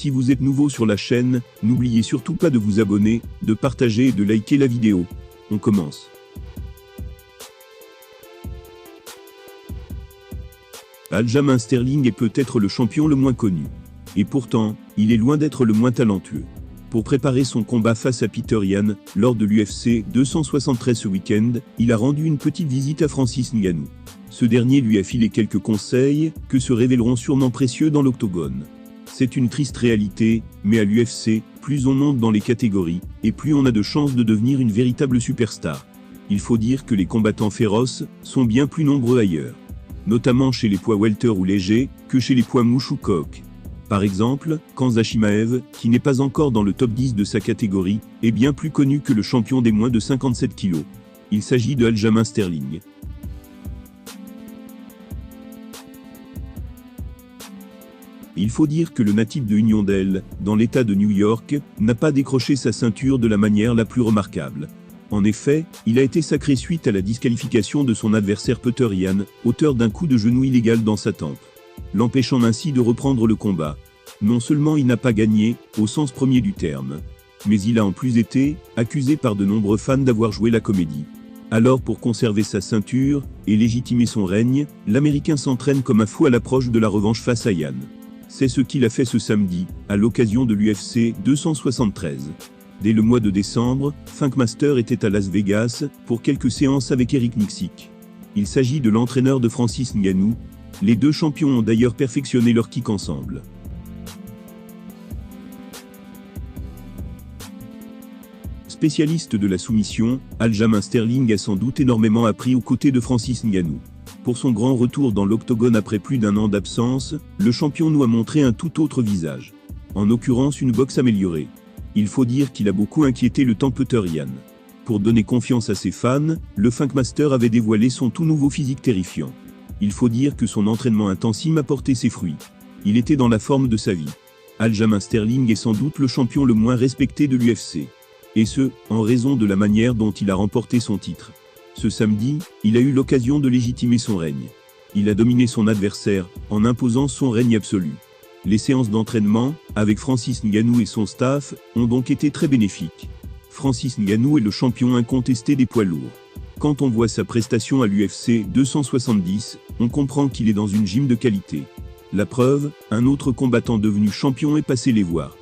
Si vous êtes nouveau sur la chaîne, n'oubliez surtout pas de vous abonner, de partager et de liker la vidéo. On commence. Aljamain Sterling est peut-être le champion le moins connu. Et pourtant, il est loin d'être le moins talentueux. Pour préparer son combat face à Peter Yan, lors de l'UFC 273 ce week-end, il a rendu une petite visite à Francis Ngannou. Ce dernier lui a filé quelques conseils, que se révéleront sûrement précieux dans l'octogone. C'est une triste réalité, mais à l'UFC, plus on monte dans les catégories, et plus on a de chances de devenir une véritable superstar. Il faut dire que les combattants féroces sont bien plus nombreux ailleurs. Notamment chez les poids welter ou légers, que chez les poids mouches ou coqs. Par exemple, Khamzat Chimaev, qui n'est pas encore dans le top 10 de sa catégorie, est bien plus connu que le champion des moins de 57 kg. Il s'agit de Aljamain Sterling. Il faut dire que le natif de Uniondale, dans l'état de New York, n'a pas décroché sa ceinture de la manière la plus remarquable. En effet, il a été sacré suite à la disqualification de son adversaire Peter Yan, auteur d'un coup de genou illégal dans sa tempe, l'empêchant ainsi de reprendre le combat. Non seulement il n'a pas gagné, au sens premier du terme, mais il a en plus été accusé par de nombreux fans d'avoir joué la comédie. Alors pour conserver sa ceinture et légitimer son règne, l'Américain s'entraîne comme un fou à l'approche de la revanche face à Yan. C'est ce qu'il a fait ce samedi, à l'occasion de l'UFC 273. Dès le mois de décembre, Funkmaster était à Las Vegas, pour quelques séances avec Eric Nicksick. Il s'agit de l'entraîneur de Francis Ngannou. Les deux champions ont d'ailleurs perfectionné leur kick ensemble. Spécialiste de la soumission, Aljamain Sterling a sans doute énormément appris aux côtés de Francis Ngannou. Pour son grand retour dans l'octogone après plus d'un an d'absence, le champion nous a montré un tout autre visage. En l'occurrence une boxe améliorée. Il faut dire qu'il a beaucoup inquiété le temps Peter Yan. Pour donner confiance à ses fans, le Funkmaster avait dévoilé son tout nouveau physique terrifiant. Il faut dire que son entraînement intensif a porté ses fruits. Il était dans la forme de sa vie. Aljamain Sterling est sans doute le champion le moins respecté de l'UFC. Et ce, en raison de la manière dont il a remporté son titre. Ce samedi, il a eu l'occasion de légitimer son règne. Il a dominé son adversaire, en imposant son règne absolu. Les séances d'entraînement, avec Francis Ngannou et son staff, ont donc été très bénéfiques. Francis Ngannou est le champion incontesté des poids lourds. Quand on voit sa prestation à l'UFC 270, on comprend qu'il est dans une gym de qualité. La preuve, un autre combattant devenu champion est passé les voir.